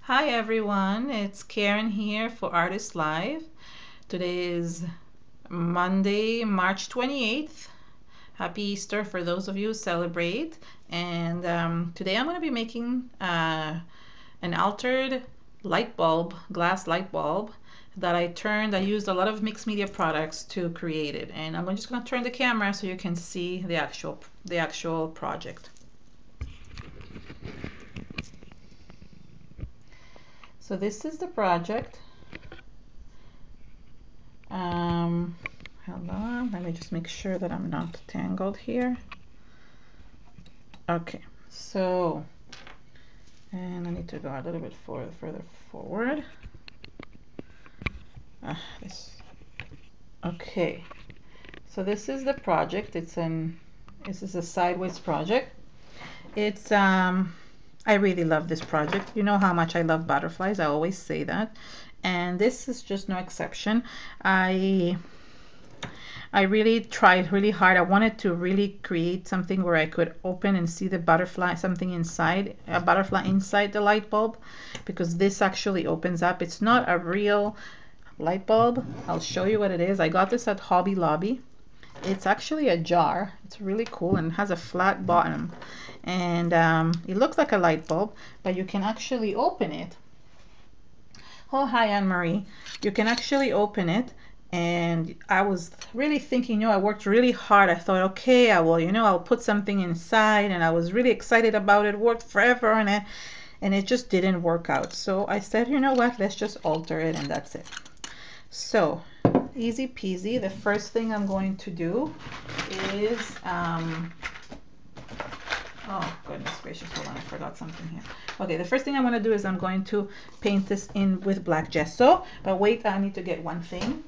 Hi everyone, it's Karen here for Artist Live. Today is Monday, March 28th. Happy Easter for those of you who celebrate. And today I'm going to be making an altered light bulb, glass light bulb that I used a lot of mixed media products to create it. And I'm just going to turn the camera so you can see the actual project. So this is the project. Hold on, let me just make sure that I'm not tangled here. Okay, so, and I need to go a little bit further forward. Okay, so this is the project. This is a sideways project. It's, I really love this project. You know how much I love butterflies. I always say that. And this is just no exception. I really tried really hard. I wanted to really create something where I could open and see the butterfly, something inside, a butterfly inside the light bulb, because this actually opens up. It's not a real light bulb. I'll show you what it is. I got this at Hobby Lobby. It's actually a jar. It's really cool and has a flat bottom. And it looks like a light bulb, but you can actually open it. Oh, hi, Anne-Marie. You can actually open it. And I was really thinking, I worked really hard. I thought, okay, I'll put something inside, and I was really excited about it. Worked forever on it, and it just didn't work out. So I said, you know what? Let's just alter it, and that's it. So easy peasy. The first thing I'm going to do is, oh goodness gracious, hold on, I forgot something here. Okay, the first thing I'm going to do is I'm going to paint this in with black gesso. But wait, I need to get one thing.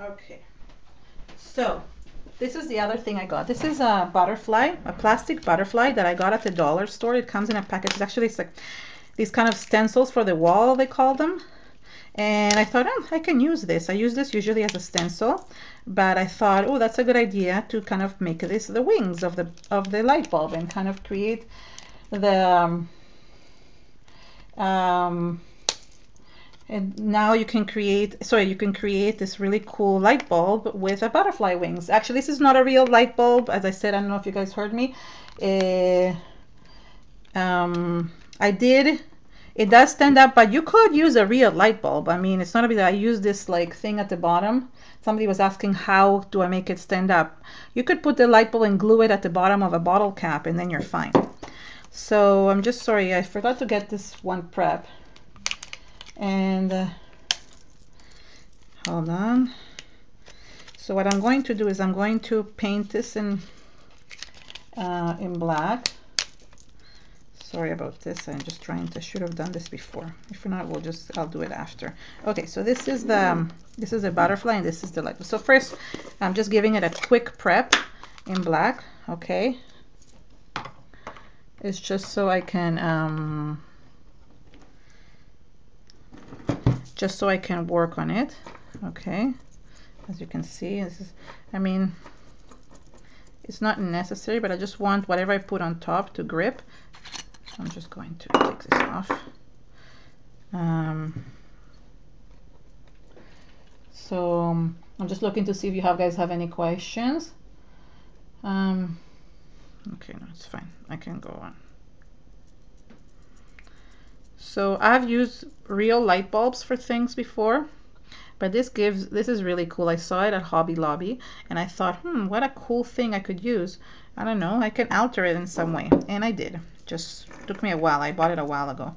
Okay, so this is the other thing I got. This is a butterfly, a plastic butterfly that I got at the dollar store. It comes in a package. It's like these kind of stencils for the wall, they call them. And I thought, I can use this. I use this usually as a stencil, but I thought, oh, that's a good idea to kind of make this the wings of the light bulb and kind of create the and now you can create this really cool light bulb with a butterfly wings. Actually, this is not a real light bulb. As I said, I don't know if you guys heard me. It does stand up, but you could use a real light bulb. I mean, it's not a big deal. I use this like thing at the bottom. Somebody was asking, how do I make it stand up? You could put the light bulb and glue it at the bottom of a bottle cap, and then you're fine. So I'm just sorry, I forgot to get this one prep. And hold on. So what I'm going to do is I'm going to paint this in black. Sorry about this. I'm just trying to, should have done this before. If not, I'll do it after. Okay, so this is the butterfly, and this is the light. So first, I'm just giving it a quick prep in black. Okay, it's just so I can work on it. Okay, as you can see, I mean, it's not necessary, but I just want whatever I put on top to grip. I'm just going to take this off. So I'm just looking to see if you guys have any questions. Okay, no, it's fine. I can go on. So I've used real light bulbs for things before, but this is really cool. I saw it at Hobby Lobby, and I thought, what a cool thing I could use. I don't know, I can alter it in some way, and I did. Just took me a while. I bought it a while ago.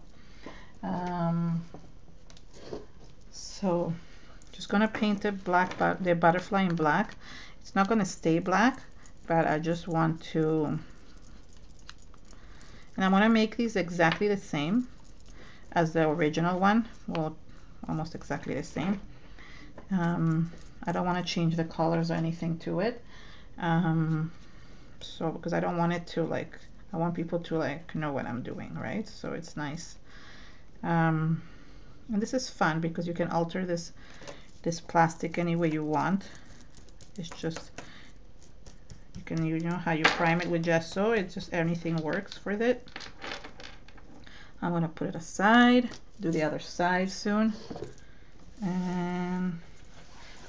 So just gonna paint the butterfly in black. It's not gonna stay black, but I just want to, and I want to make these exactly the same as the original one. Well, almost exactly the same. I don't want to change the colors or anything to it. So because I don't want it to I want people to know what I'm doing, right? So it's nice. And this is fun because you can alter this plastic any way you want. It's just, you know how you prime it with gesso, it's just anything works for it. I'm gonna put it aside, do the other side soon. And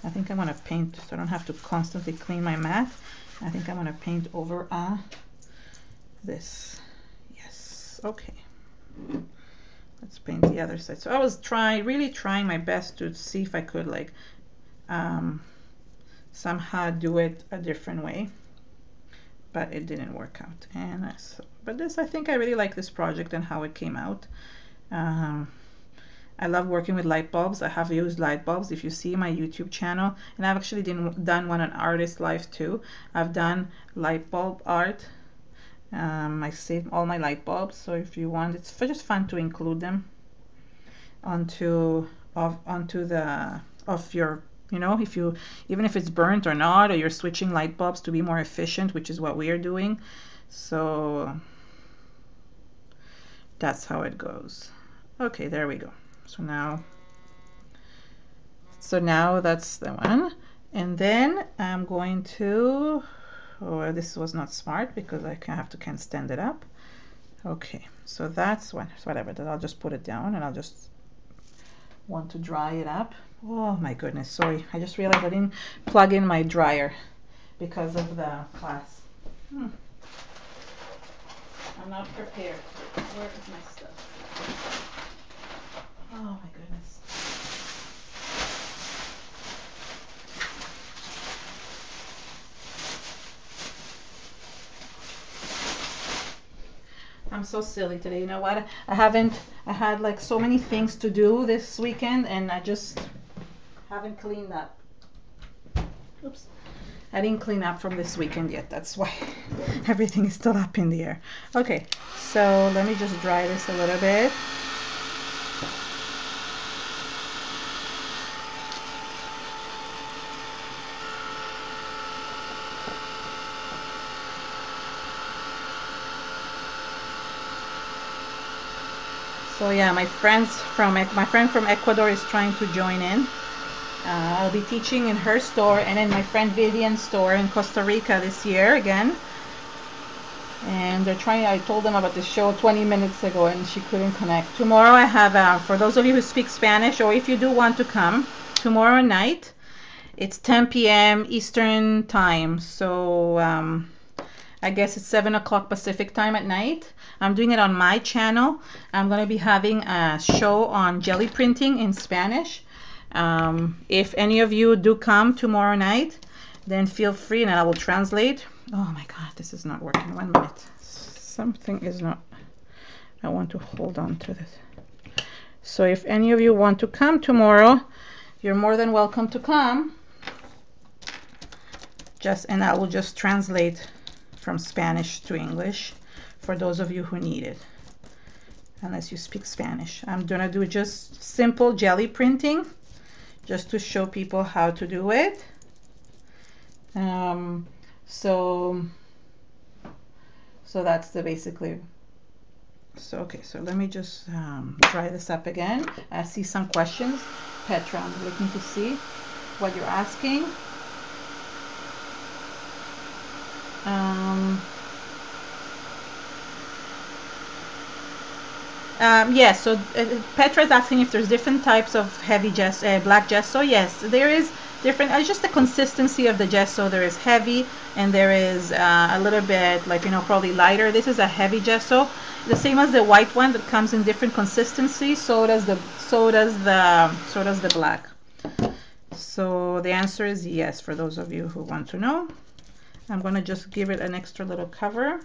I think I'm gonna paint so I don't have to constantly clean my mat. I think I'm gonna paint over this. Yes, okay. Let's paint the other side. So I was really trying my best to see if I could like somehow do it a different way, but it didn't work out. And but this, I think I really like this project and how it came out. I love working with light bulbs. I have used light bulbs if you see my YouTube channel, and I've actually done one on Artist Life too. I've done light bulb art. I saved all my light bulbs, so if you want, it's just fun to include them onto your, you know, if you, even if it's burnt or not, or you're switching light bulbs to be more efficient, which is what we are doing. So that's how it goes. Okay, there we go. So now that's the one. And then I'm going to, oh, this was not smart because I can't stand it up. Okay, so that's one, whatever, then I'll just put it down and I'll just want to dry it up. Oh my goodness, sorry, I just realized I didn't plug in my dryer because of the class. I'm not prepared. Where is my stuff? Oh my goodness. I'm so silly today. You know what? I had like so many things to do this weekend and I just haven't cleaned up. Oops. I didn't clean up from this weekend yet. That's why everything is still up in the air. Okay, so let me just dry this a little bit. So yeah, my friend from Ecuador is trying to join in. I'll be teaching in her store and in my friend Vivian's store in Costa Rica this year again. And they're trying, I told them about the show 20 minutes ago and she couldn't connect. Tomorrow I have, for those of you who speak Spanish, or if you do want to come, tomorrow night, it's 10 p.m. Eastern time. So I guess it's 7 o'clock Pacific time at night. I'm doing it on my channel. I'm going to be having a show on jelly printing in Spanish. If any of you do come tomorrow night, then feel free and I will translate. Oh my God, this is not working. 1 minute. Something is not, I want to hold on to this. So if any of you want to come tomorrow, you're more than welcome to come. And I will just translate from Spanish to English for those of you who need it, unless you speak Spanish. I'm gonna do just simple jelly printing just to show people how to do it. So that's the basically. So okay, so let me just try this up again. I see some questions. Petra, I'm looking to see what you're asking. Yes, so Petra is asking if there's different types of heavy gesso, black gesso. Yes, there is different. It's just the consistency of the gesso. There is heavy, and there is a little bit like, you know, probably lighter. This is a heavy gesso, the same as the white one that comes in different consistencies. So does the black. So the answer is yes for those of you who want to know. I'm going to just give it an extra little cover.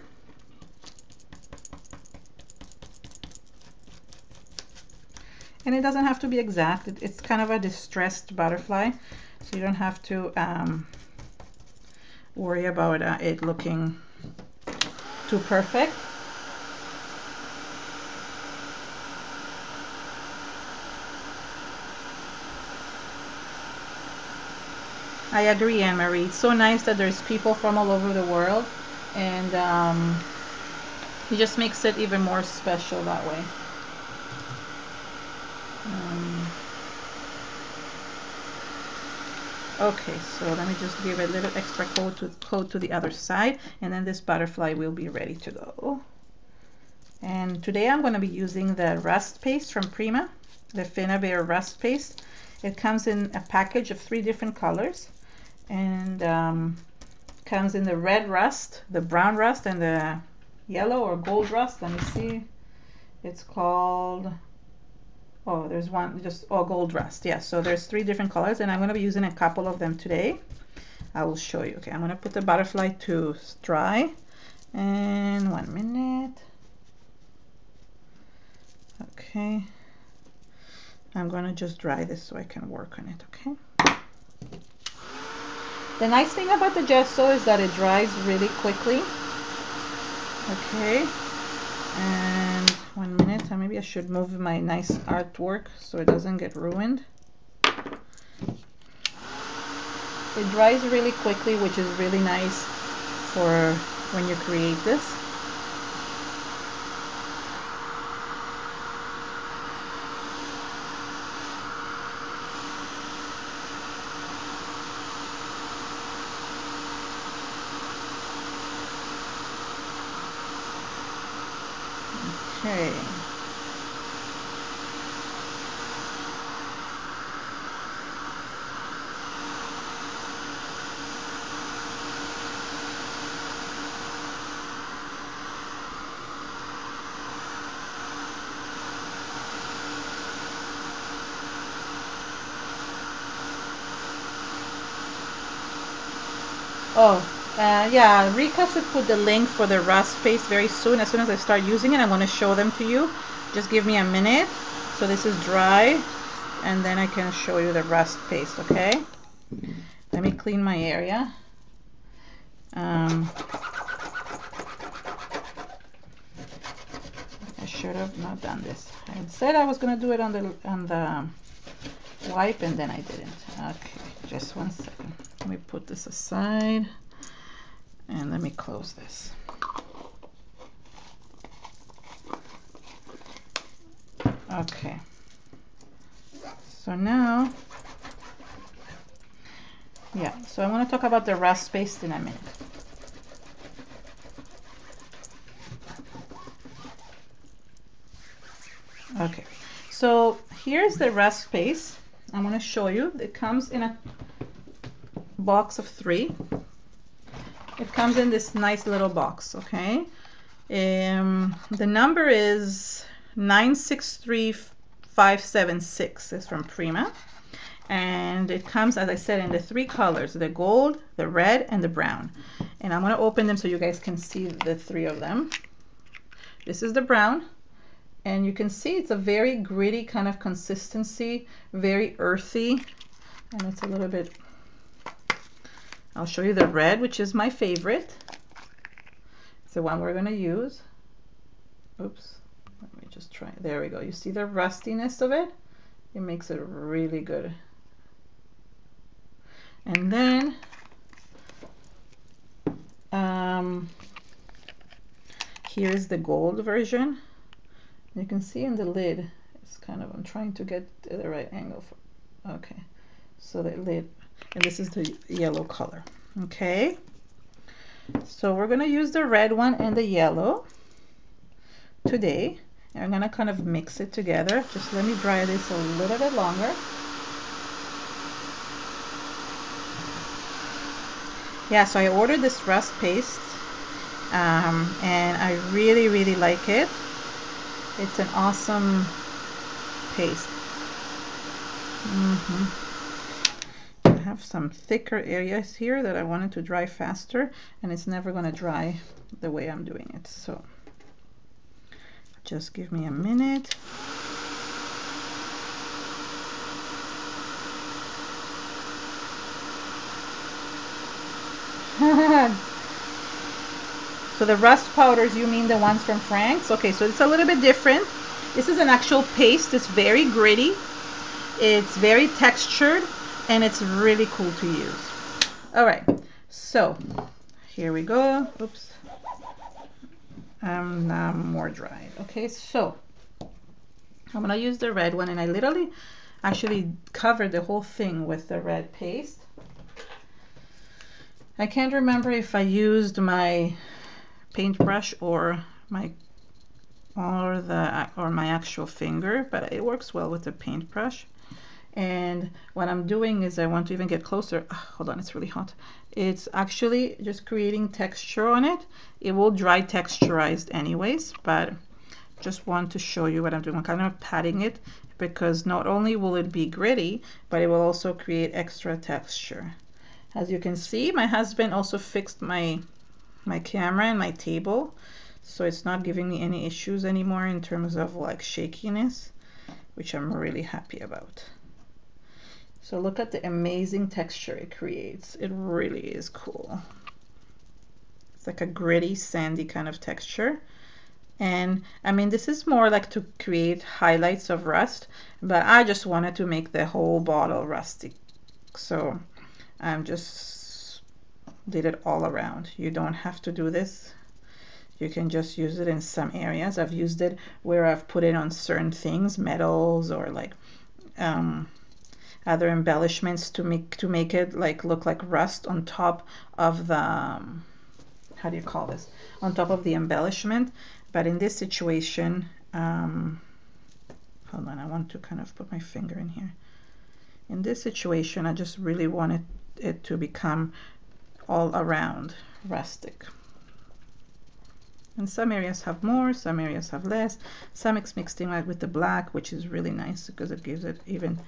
And it doesn't have to be exact. It's kind of a distressed butterfly, so you don't have to worry about it looking too perfect. I agree, Anne-Marie. It's so nice that there's people from all over the world, and it just makes it even more special that way. Okay, so let me just give a little extra coat to the other side, and then this butterfly will be ready to go. And today I'm going to be using the rust paste from Prima, the Finnabair rust paste. It comes in a package of 3 different colors, and comes in the red rust, the brown rust, and the yellow or gold rust. Let me see. It's called, oh, there's one just, oh, gold rust. Yeah, so there's 3 different colors, and I'm going to be using a couple of them today. I will show you. Okay, I'm going to put the butterfly to dry, and 1 minute. Okay, I'm going to just dry this so I can work on it. Okay. The nice thing about the gesso is that it dries really quickly. Okay, and 1 minute. Maybe I should move my nice artwork so it doesn't get ruined. It dries really quickly, which is really nice for when you create this. Okay. Oh, yeah, Rika should put the link for the rust paste very soon. As soon as I start using it, I want to show them to you. Just give me a minute. So this is dry, and then I can show you the rust paste, okay? Let me clean my area. I should have not done this. I said I was going to do it on the wipe, and then I didn't. Okay, just 1 second. Let me put this aside, and let me close this. Okay, so now, yeah, so I'm going to talk about the rust paste in a minute. Okay, so here's the rust paste. I'm going to show you. It comes in a box of 3. It comes in this nice little box, okay? The number is 963576. It's from Prima, and it comes, as I said, in the 3 colors: the gold, the red, and the brown. And I'm going to open them so you guys can see the 3 of them. This is the brown, and you can see it's a very gritty kind of consistency, very earthy, and it's a little bit. I'll show you the red, which is my favorite. It's the one we're going to use. Oops, let me just try. There we go. You see the rustiness of it? It makes it really good. And then here's the gold version. You can see in the lid, it's kind of, I'm trying to get the right angle for, okay. So the lid, and this is the yellow color. Okay, so we're going to use the red one and the yellow today, and I'm going to kind of mix it together. Just let me dry this a little bit longer. Yeah, so I ordered this rust paste, and I really like it. It's an awesome paste. I have some thicker areas here that I wanted to dry faster, and it's never going to dry the way I'm doing it. So just give me a minute. So the rust powders, you mean the ones from Frank's? Okay, so it's a little bit different. This is an actual paste. It's very gritty. It's very textured, and it's really cool to use. All right, so here we go. Oops. Now more dried. Okay, so I'm gonna use the red one, and I literally actually covered the whole thing with the red paste. I can't remember if I used my paintbrush or my actual finger, but it works well with the paintbrush. And what I'm doing is I want to even get closer. Hold on, it's really hot. It's actually just creating texture on it. It will dry texturized anyways, but just want to show you what I'm doing. I'm kind of patting it because not only will it be gritty, but it will also create extra texture. As you can see, my husband also fixed my camera and my table, so it's not giving me any issues anymore in terms of like shakiness, which I'm really happy about. So look at the amazing texture it creates. It really is cool. It's like a gritty, sandy kind of texture. And I mean, this is more like to create highlights of rust, but I just wanted to make the whole bottle rusty. So I'm just did it all around. You don't have to do this. You can just use it in some areas. I've used it where I've put it on certain things, metals or like other embellishments to make it like look like rust on top of the how do you call this, on top of the embellishment. But in this situation, hold on, I want to kind of put my finger in here. In this situation, I just really wanted it to become all around rustic. And some areas have more, some areas have less. Some it's mixed in like with the black, which is really nice because it gives it even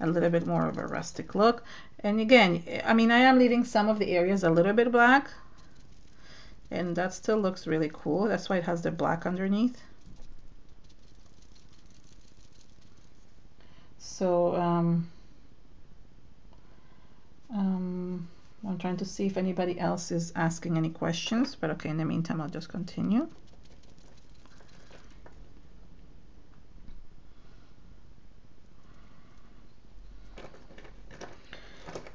a little bit more of a rustic look. And again, I mean, I am leaving some of the areas a little bit black, and that still looks really cool. That's why it has the black underneath. So I'm trying to see if anybody else is asking any questions, but okay, in the meantime, I'll just continue.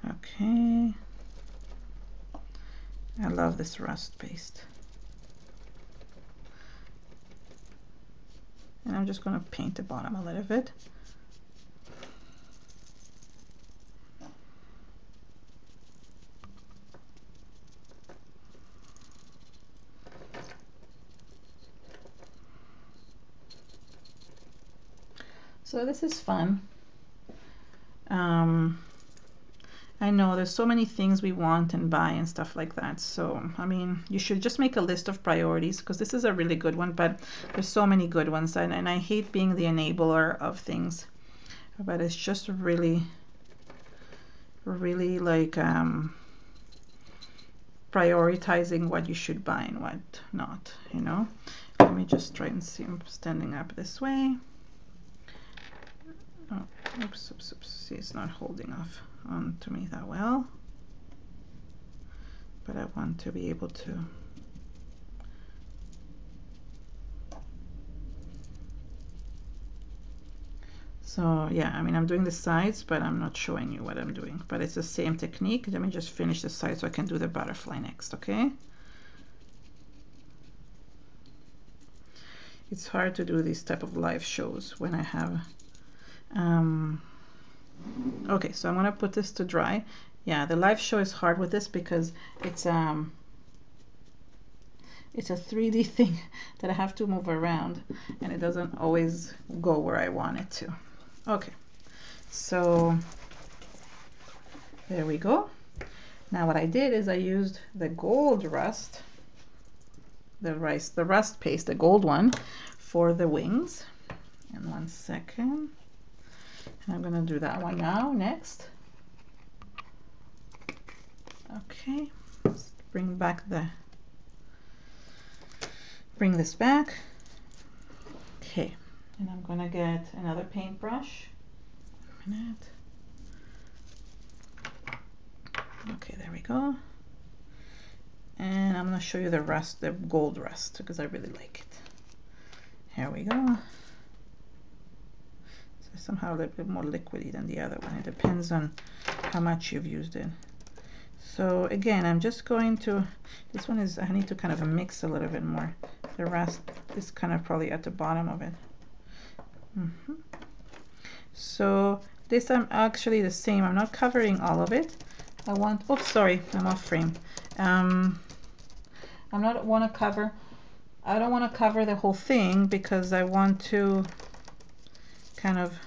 Okay. I love this rust paste. And I'm just going to paint the bottom a little bit. So this is fun. I know there's so many things we want and buy and stuff like that. So, I mean, you should just make a list of priorities because this is a really good one, but there's so many good ones. And I hate being the enabler of things, but it's just really, really like prioritizing what you should buy and what not, you know. Let me just try and see. I'm standing up this way. Oh, oops, oops, oops. See, it's not holding off onto me that well. But I want to be able to. So yeah, I mean, I'm doing the sides, but I'm not showing you what I'm doing. But it's the same technique. Let me just finish the side so I can do the butterfly next, okay? It's hard to do these type of live shows when I have okay, so I'm gonna put this to dry. Yeah, the live show is hard with this because it's a 3D thing that I have to move around and it doesn't always go where I want it to. Okay, so there we go. Now what I did is I used the gold rust, the rust paste, the gold one, for the wings. And 1 second. I'm gonna do that one now, next. Okay, let's bring this back. Okay, and I'm gonna get another paintbrush. A minute. Okay, there we go. And I'm gonna show you the rust, the gold rust, because I really like it. Here we go. Somehow a little bit more liquidy than the other one. It depends on how much you've used it. So again, I'm just going to, this one is, I need to kind of mix a little bit more. The rest is kind of probably at the bottom of it. So this I'm actually the same. I'm not covering all of it. I want, oops, sorry, I'm off frame. I don't want to cover the whole thing because I want to kind of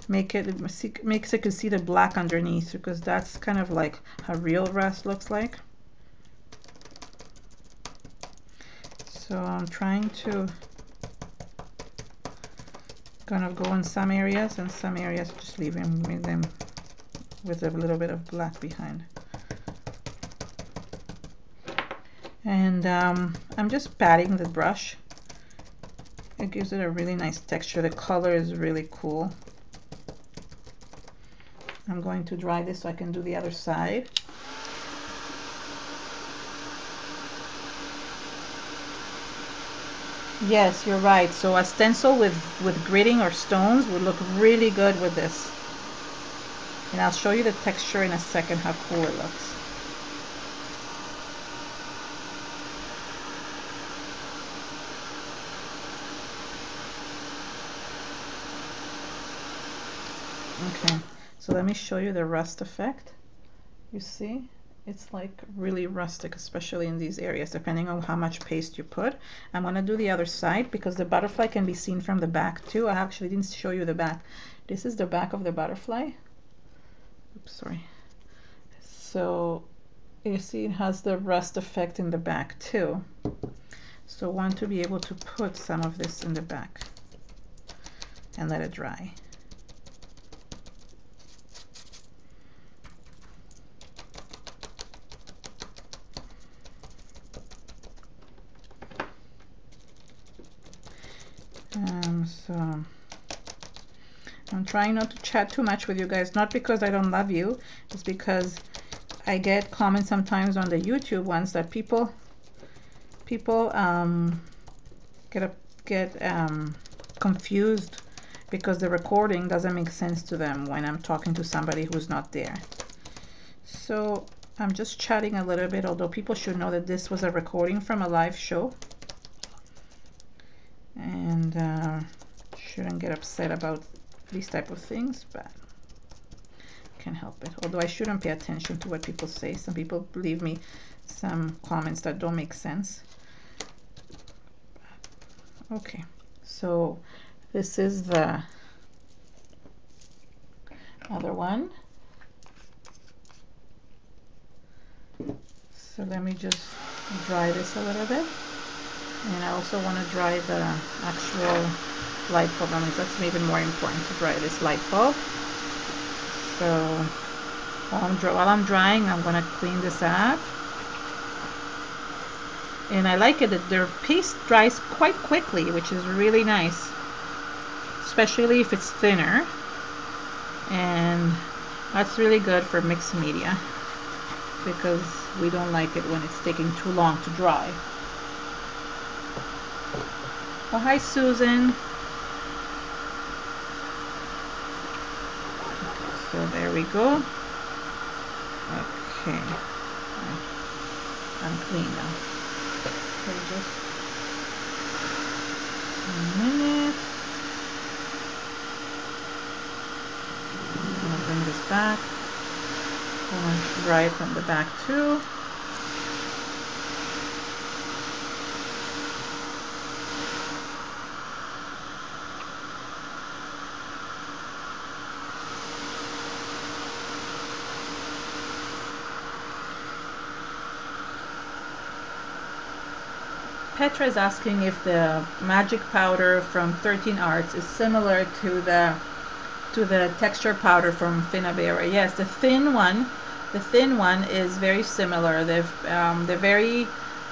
make it so you can see the black underneath, because that's kind of like how real rust looks like. So I'm trying to kind of go in some areas, and some areas just leaving them with a little bit of black behind. And I'm just patting the brush. It gives it a really nice texture. The color is really cool. I'm going to dry this so I can do the other side. Yes, you're right. So a stencil with gritting or stones would look really good with this. And I'll show you the texture in a second, how cool it looks. Okay, so let me show you the rust effect. You see, it's like really rustic, especially in these areas, depending on how much paste you put. I'm going to do the other side because the butterfly can be seen from the back too. I actually didn't show you the back. This is the back of the butterfly. Oops, sorry. So you see it has the rust effect in the back too. So I want to be able to put some of this in the back and let it dry. So I'm trying not to chat too much with you guys, not because I don't love you, it's because I get comments sometimes on the YouTube ones that people get confused because the recording doesn't make sense to them when I'm talking to somebody who's not there. So I'm just chatting a little bit, although people should know that this was a recording from a live show, and shouldn't get upset about these type of things, but can't help it. Although I shouldn't pay attention to what people say. Some people leave me some comments that don't make sense. Okay, so this is the other one. So let me just dry this a little bit. And I also want to dry the actual light bulb. I mean, that's even more important to dry this light bulb. So while I'm drying, I'm going to clean this up. And I like it that their paste dries quite quickly, which is really nice, especially if it's thinner. And that's really good for mixed media because we don't like it when it's taking too long to dry. Oh, hi, Susan. So there we go. Okay, I'm clean now. So just a minute. I'm gonna bring this back. I'm gonna dry it from the back too. Petra is asking if the magic powder from 13 Arts is similar to the texture powder from Finabera. Yes, the thin one is very similar. The very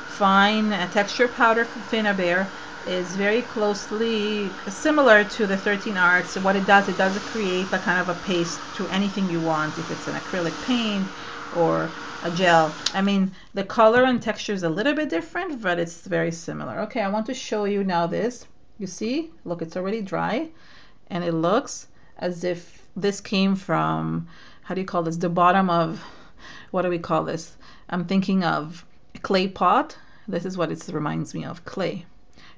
fine texture powder from Finabera is very closely similar to the 13 Arts. So what it does create a kind of a paste to anything you want, if it's an acrylic paint or a gel. I mean, the color and texture is a little bit different, but it's very similar. Okay, I want to show you now this. You see, look, it's already dry, and it looks as if this came from, how do you call this? The bottom of, what do we call this? I'm thinking of a clay pot. This is what it reminds me of, clay.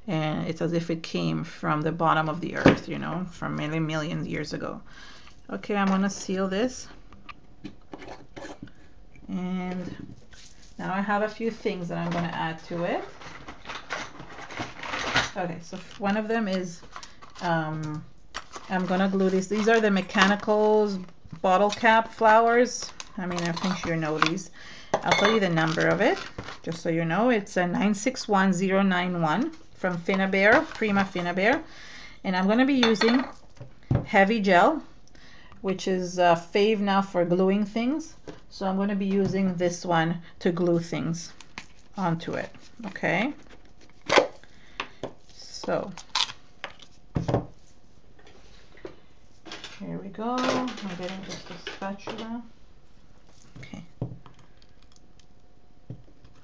And it's as if it came from the bottom of the earth, you know, from many millions years ago. Okay, I'm gonna seal this. And now I have a few things that I'm going to add to it. Okay, so one of them is I'm going to glue these. These are the Mechanicals bottle cap flowers. I mean, I think you know these. I'll tell you the number of it, just so you know. It's a 961091 from Finnabair, Prima Finnabair. And I'm going to be using heavy gel, which is a fave now for gluing things. So I'm going to be using this one to glue things onto it. Okay. So here we go. I'm getting just a spatula. Okay.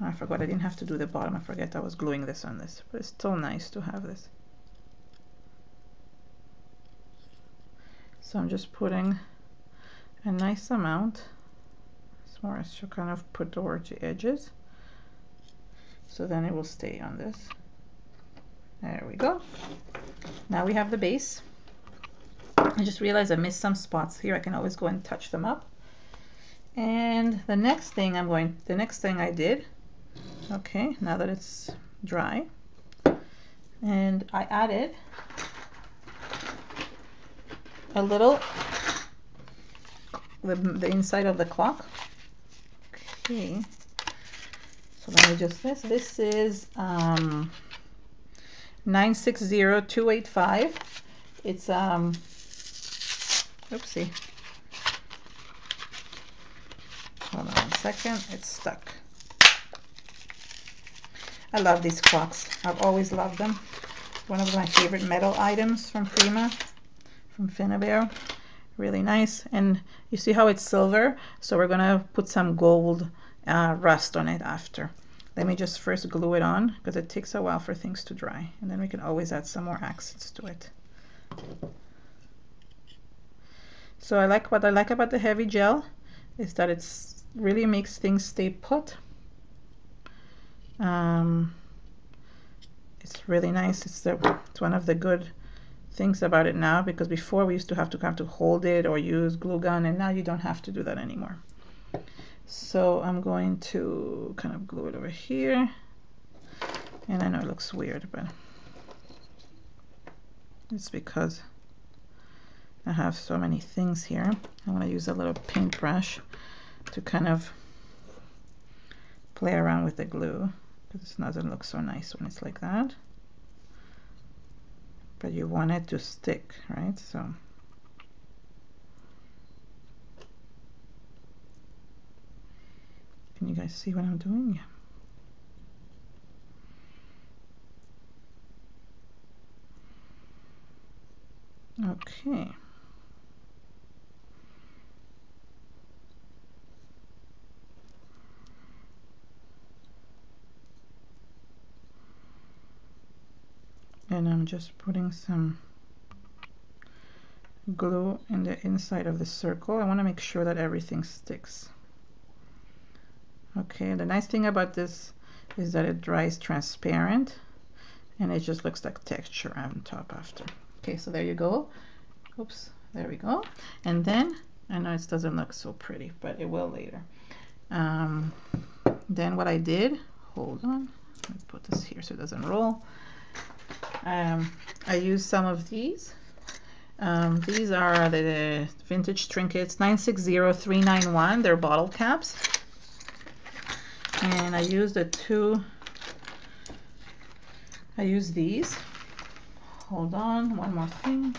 I forgot I didn't have to do the bottom. I forget I was gluing this on this, but it's still nice to have this. So I'm just putting a nice amount. It's more as to kind of put towards the edges. So then it will stay on this. There we go. Now we have the base. I just realized I missed some spots here. I can always go and touch them up. And the next thing I did, okay, now that it's dry, and I added a little, the inside of the clock. Okay, so let me just, this is 960285. It's oopsie, hold on one second, it's stuck. I love these clocks. I've always loved them. One of my favorite metal items from Prima, from Finnabair. Really nice. And you see how it's silver? So we're gonna put some gold rust on it after. Let me just first glue it on, because it takes a while for things to dry. And then we can always add some more accents to it. So what I like about the heavy gel is that it's really makes things stay put. It's really nice. It's one of the good things about it now, because before we used to have to hold it or use glue gun, and now you don't have to do that anymore. So I'm going to kind of glue it over here, and I know it looks weird, but it's because I have so many things here. I want to use a little paintbrush to kind of play around with the glue, because it doesn't look so nice when it's like that. But you want it to stick, right? So can you guys see what I'm doing? Okay. And I'm just putting some glue in the inside of the circle. I want to make sure that everything sticks. Okay, the nice thing about this is that it dries transparent, and it just looks like texture on top after. Okay, so there you go. Oops, there we go. And then, I know it doesn't look so pretty, but it will later. Then what I did, hold on, let's put this here so it doesn't roll. I used some of these. These are the vintage trinkets, 960391. They're bottle caps. And I used these. Hold on, one more thing.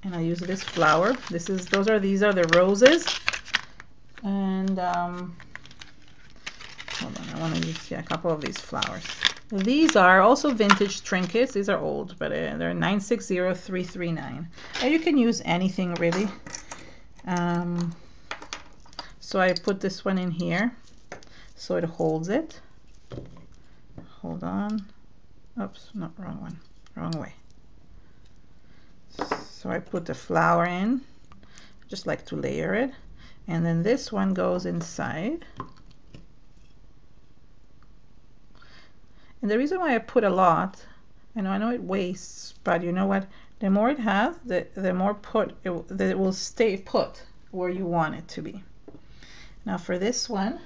And I use this flower. These are the roses. And hold on, I want to use a couple of these flowers. These are also vintage trinkets. These are old, but they're 960339. And you can use anything really. So I put this one in here so it holds it. Hold on. Oops, not wrong one. Wrong way. So I put the flower in. Just like to layer it. And then this one goes inside. And the reason why I put a lot, I know it wastes, but you know what? The more it has, the more it will stay put where you want it to be. Now for this one,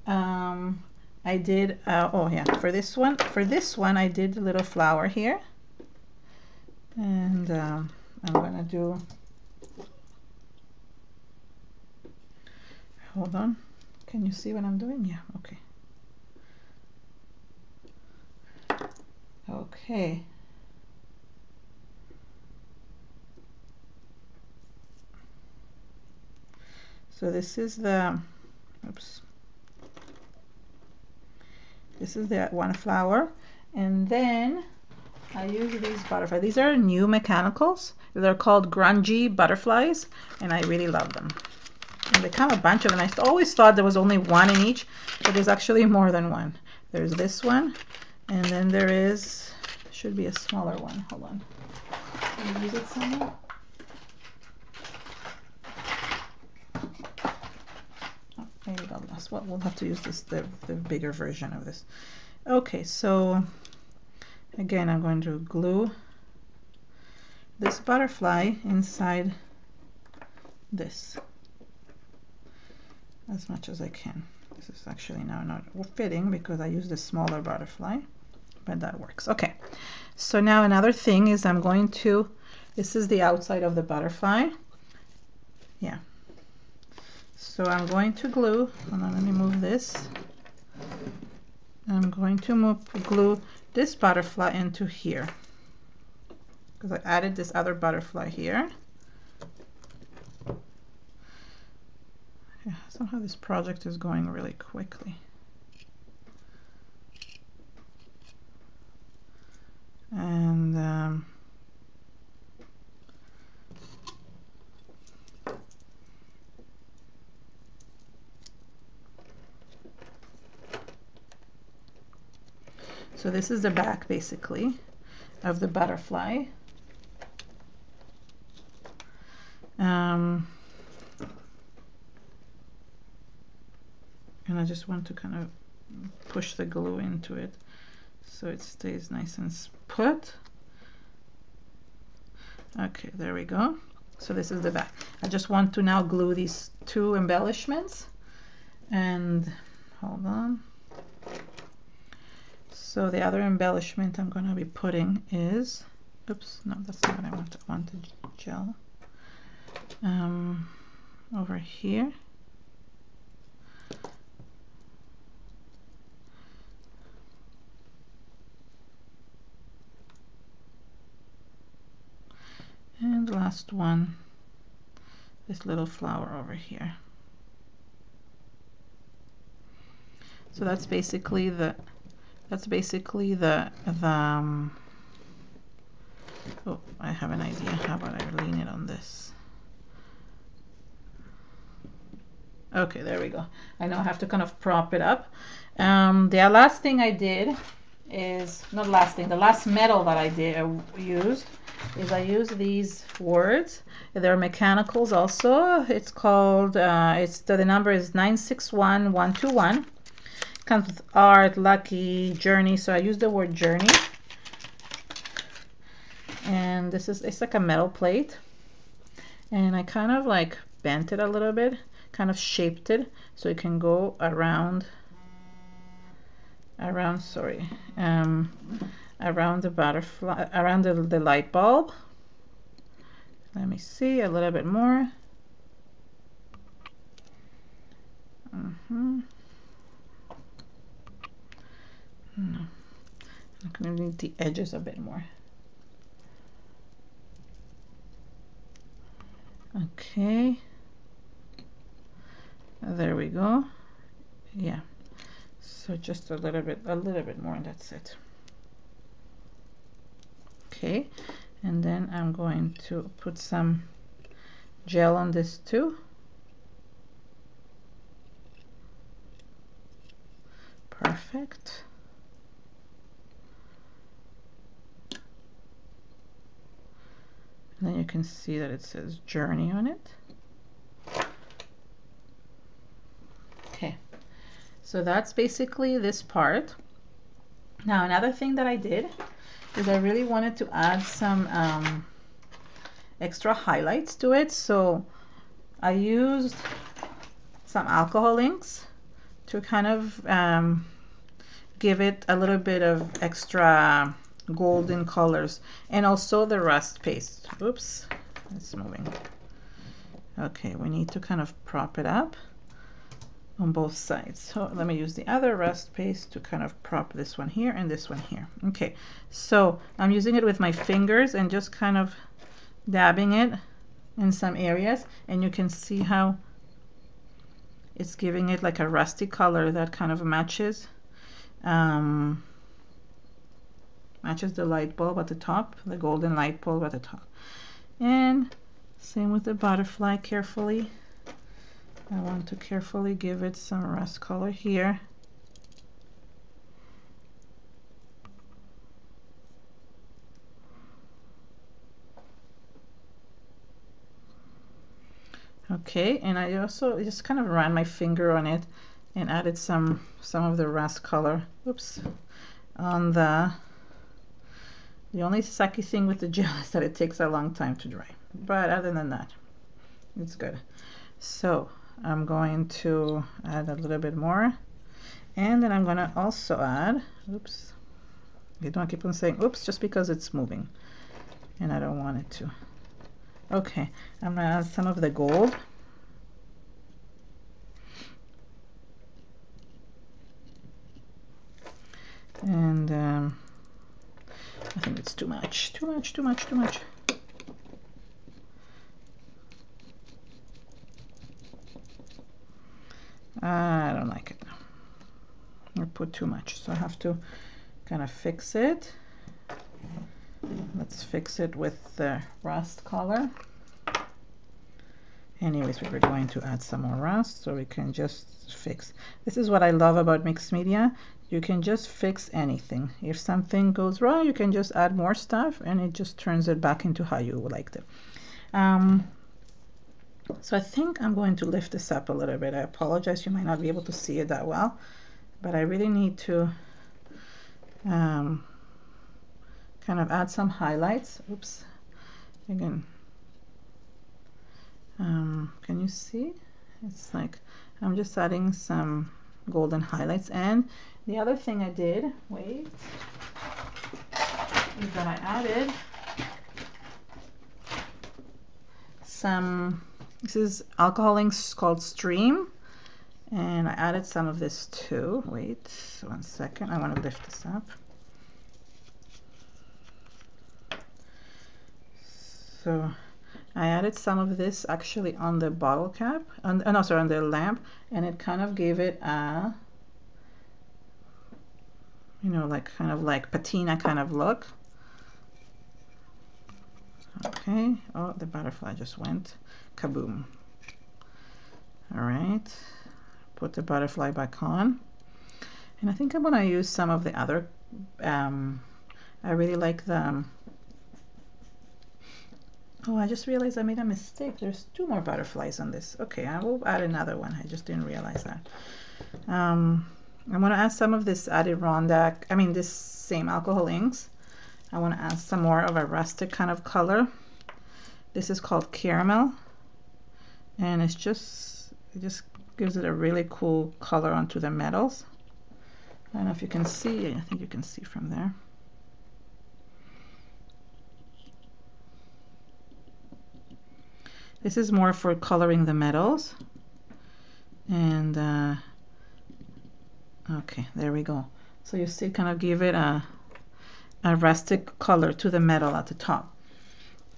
I did, oh yeah, for this one I did a little flower here. And I'm gonna do, hold on, can you see what I'm doing? Yeah, okay. Okay. So this is the, oops. This is the one flower, and then I use these butterflies. These are new mechanicals. They're called grungy butterflies, and I really love them. And they come a bunch of them. I always thought there was only one in each, but there's actually more than one. There's this one, and then there is, should be a smaller one. Hold on. Can you use it somewhere? Oh, maybe the last one. We'll have to use this, the bigger version of this. Okay, so again, I'm going to glue this butterfly inside this as much as I can. This is actually now not fitting because I used a smaller butterfly, but that works. Okay, so now another thing is I'm going to, this is the outside of the butterfly. Yeah. So I'm going to glue, hold on, let me move this. I'm going to glue this butterfly into here because I added this other butterfly here. Yeah, somehow this project is going really quickly. And so this is the back basically of the butterfly. And I just want to kind of push the glue into it so it stays nice and put. Okay, there we go. So this is the back. I just want to now glue these two embellishments. And hold on. So the other embellishment I'm going to be putting is, oops, no, that's not what I want. I want the gel over here. And last one, this little flower over here. So that's basically the oh, I have an idea. How about I lean it on this? Okay, there we go. I know I have to kind of prop it up. The last thing I did is, not last thing, the last metal that I used these words. They're mechanicals also. It's called, the number is 961121. Comes with art, lucky, journey. So I use the word journey. And this is, it's like a metal plate. And I kind of like bent it a little bit, kind of shaped it so it can go around the butterfly, around the light bulb. Let me see a little bit more. No, I'm going to need the edges a bit more. Okay, there we go. Yeah, so just a little bit more, and that's it. Okay, and then I'm going to put some gel on this too. Perfect. And then you can see that it says journey on it. Okay, so that's basically this part. Now another thing that I did is I really wanted to add some extra highlights to it, so I used some alcohol inks to kind of give it a little bit of extra golden colors, and also the rust paste. Oops, it's moving. Okay, we need to kind of prop it up on both sides. So let me use the other rust paste to kind of prop this one here and this one here. Okay, so I'm using it with my fingers and just kind of dabbing it in some areas, and you can see how it's giving it like a rusty color that kind of matches matches the light bulb at the top, the golden light bulb at the top. And same with the butterfly. Carefully, I want to carefully give it some rust color here. Okay, and I also just kind of ran my finger on it and added some of the rust color. Oops. On the only sucky thing with the gel is that it takes a long time to dry, but other than that, it's good. So I'm going to add a little bit more, and then I'm going to also add, oops, you don't keep on saying oops just because it's moving and I don't want it to. Okay, I'm going to add some of the gold. And I think it's too much. I don't like it. I put too much, so I have to kind of fix it. Let's fix it with the rust color. Anyways, we were going to add some more rust, so we can just fix. This is what I love about mixed media. You can just fix anything. If something goes wrong, you can just add more stuff and it just turns it back into how you liked it. So I think I'm going to lift this up a little bit. I apologize, you might not be able to see it that well, but I really need to kind of add some highlights. Oops, again. Can you see? It's like I'm just adding some golden highlights. And the other thing I did, wait, is that I added some, this is alcohol inks called Stream, and I added some of this too. Wait 1 second, I want to lift this up. So I added some of this actually on the bottle cap, on the lamp, and it kind of gave it a, you know, like kind of like patina kind of look. Okay, oh, the butterfly just went kaboom. All right, put the butterfly back on, and I think I'm going to use some of the other, I really like the, oh, I just realized I made a mistake. There's 2 more butterflies on this. Okay, I will add another one. I just didn't realize that. I'm going to add some of this Adirondack, I mean this same alcohol inks. I want to add some more of a rustic kind of color. This is called Caramel, and it just gives it a really cool color onto the metals. I don't know if you can see, I think you can see from there. This is more for coloring the metals. And okay, there we go. So you see, kind of give it a rustic color to the metal at the top.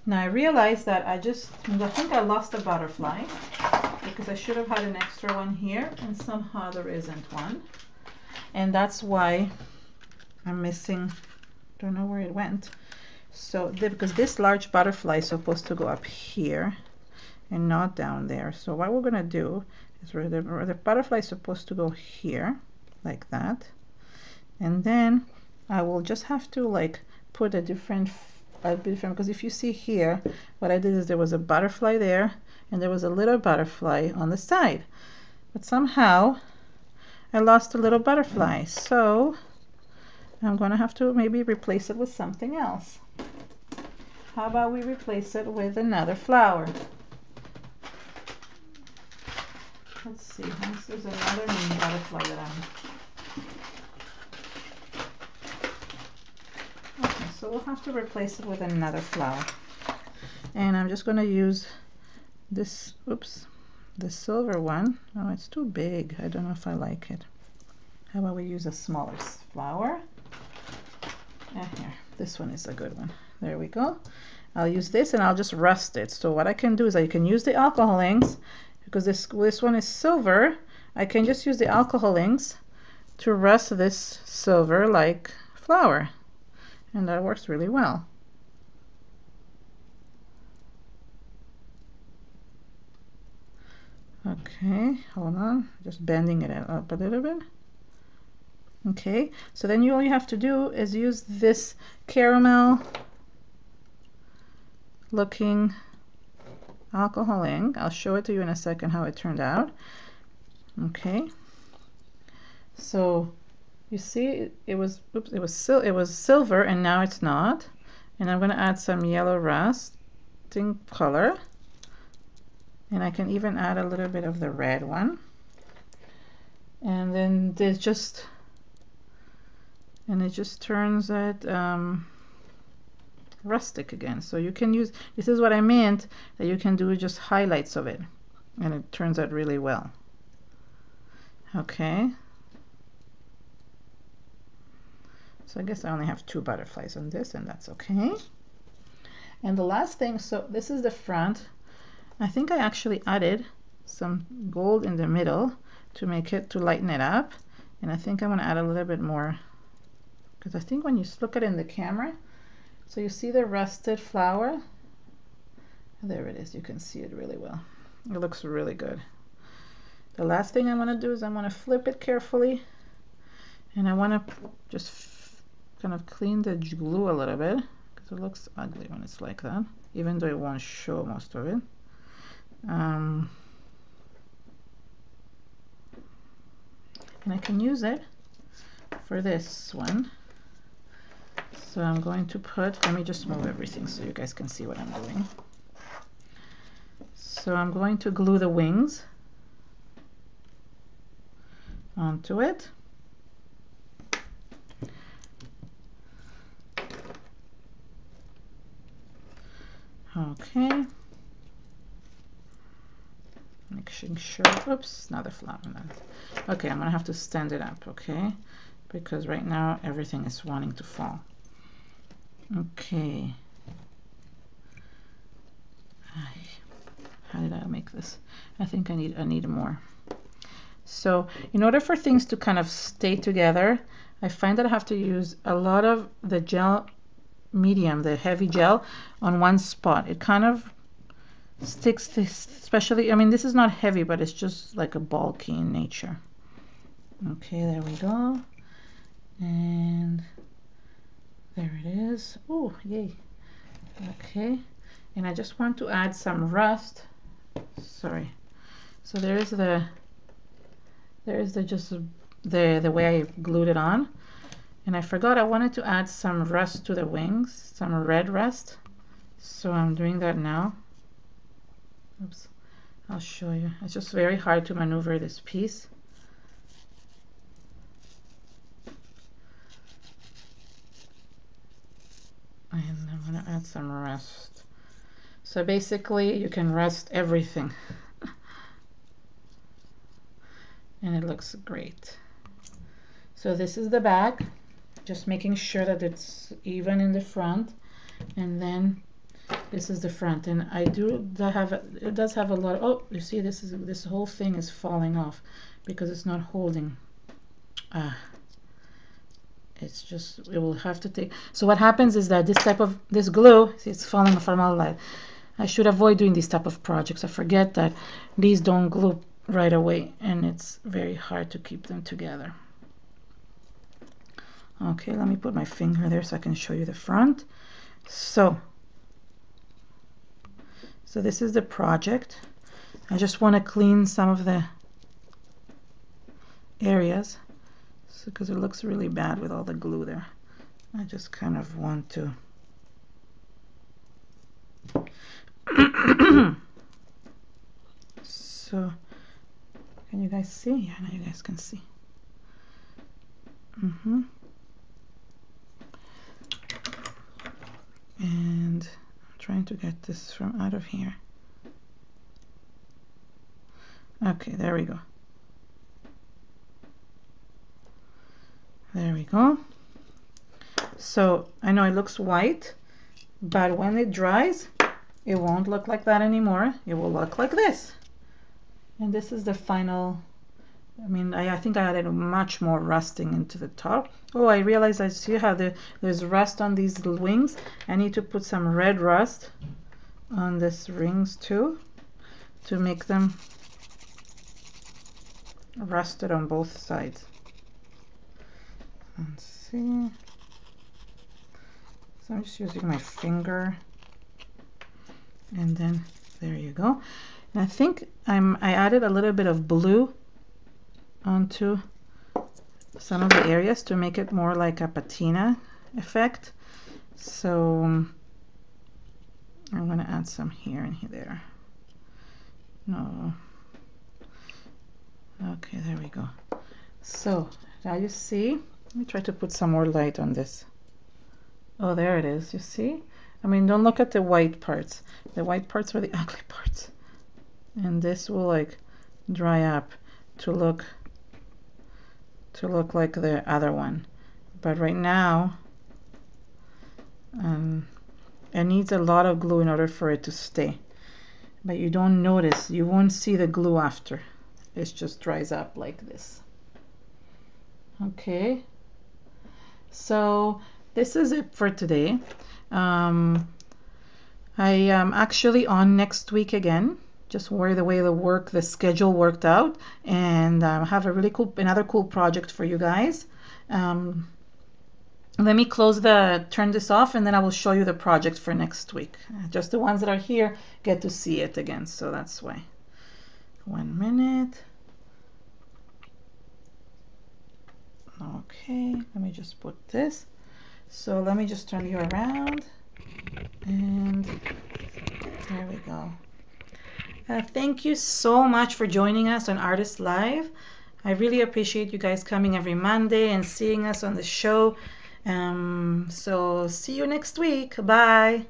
Now I realized that I think I lost a butterfly, because I should have had an extra one here, and somehow there isn't one. And that's why I'm missing, don't know where it went. So because this large butterfly is supposed to go up here and not down there. So what we're gonna do is the butterfly is supposed to go here like that, and then I will just have to like put a different, because if you see here, what I did is there was a butterfly there and there was a little butterfly on the side, but somehow I lost a little butterfly, so I'm gonna have to maybe replace it with something else. How about we replace it with another flower? let's see, this is another mini butterfly that okay, so we'll have to replace it with another flower. And I'm just going to use this, oops, the silver one. Oh, it's too big. I don't know if I like it. How about we use a smaller flower? Here, this one is a good one. There we go. I'll use this and I'll just rust it. So what I can do is I can use the alcohol inks, because this one is silver. I can just use the alcohol inks to rust this silver like flower, and that works really well. Okay, hold on, just bending it up a little bit. Okay, so then all you have to do is use this caramel looking alcohol ink. I'll show it to you in a second how it turned out. Okay, so you see it was, oops, it was silver and now it's not. And I'm going to add some yellow rusting color, and I can even add a little bit of the red one, and then there's just, and it just turns it rustic again. So you can use, this is what I meant, that you can do just highlights of it and it turns out really well. Okay, so I guess I only have 2 butterflies on this, and that's okay. And the last thing, so this is the front. I think I actually added some gold in the middle to make it, to lighten it up, and I think I'm going to add a little bit more, because I think when you look at it in the camera, so you see the rusted flower, there it is, you can see it really well. It looks really good. The last thing I want to do is I want to flip it carefully, and I want to just kind of clean the glue a little bit, because it looks ugly when it's like that, even though it won't show most of it. And I can use it for this one. So I'm going to put, let me just move everything so you guys can see what I'm doing. So I'm going to glue the wings onto it. Okay. Making sure, oops, another flower. Okay, I'm gonna have to stand it up, okay? Because right now everything is wanting to fall. Okay. How did I make this? I think I need more. So in order for things to kind of stay together, I find that I have to use a lot of the gel medium, the heavy gel, on one spot. It kind of sticks this, especially, I mean, this is not heavy, but it's just like a bulky in nature. Okay, there we go. And there it is. Oh, yay. Okay, and I just want to add some rust. Sorry. So there's the just the way I glued it on. And I forgot I wanted to add some rust to the wings, some red rust. So I'm doing that now. Oops, I'll show you. It's just very hard to maneuver this piece. And I'm going to add some rust. So basically you can rust everything. And it looks great. So this is the back, just making sure that it's even in the front, and then this is the front. And it does have a lot of, oh, you see this whole thing is falling off because it's not holding. It's just, it will have to take, so what happens is that this glue, see, it's falling from all light. I should avoid doing these type of projects. I forget that these don't glue right away, and it's very hard to keep them together. Okay, let me put my finger there so I can show you the front. So this is the project. I just want to clean some of the areas because it looks really bad with all the glue there. I just kind of want to so Can you guys see? Yeah, now you guys can see. And I'm trying to get this from out of here. Okay, there we go. There we go. So I know it looks white, but when it dries, it won't look like that anymore. It will look like this. And this is the final. I mean, I think I added much more rusting into the top. Oh, I realized I see how there's rust on these wings. I need to put some red rust on these rings too, to make them rusted on both sides. Let's see. So I'm just using my finger, and then there you go. And I think I added a little bit of blue onto some of the areas to make it more like a patina effect. So I'm going to add some here and there. No. Okay, there we go. So now you see, let me try to put some more light on this. Oh, there it is. You see? I mean, don't look at the white parts. The white parts are the ugly parts. And this will like dry up to look like the other one. But right now, it needs a lot of glue in order for it to stay. But you don't notice. You won't see the glue after. It just dries up like this. Okay. So this is it for today. I am actually on next week again, just where the way the schedule worked out, and have a really cool, another cool project for you guys. Let me turn this off, and then I will show you the project for next week. Just the ones that are here get to see it again, so that's why. 1 minute. Okay, let me just put this. So let me just turn you around, and there we go. Thank you so much for joining us on Artist Live. I really appreciate you guys coming every Monday and seeing us on the show. So see you next week. Bye.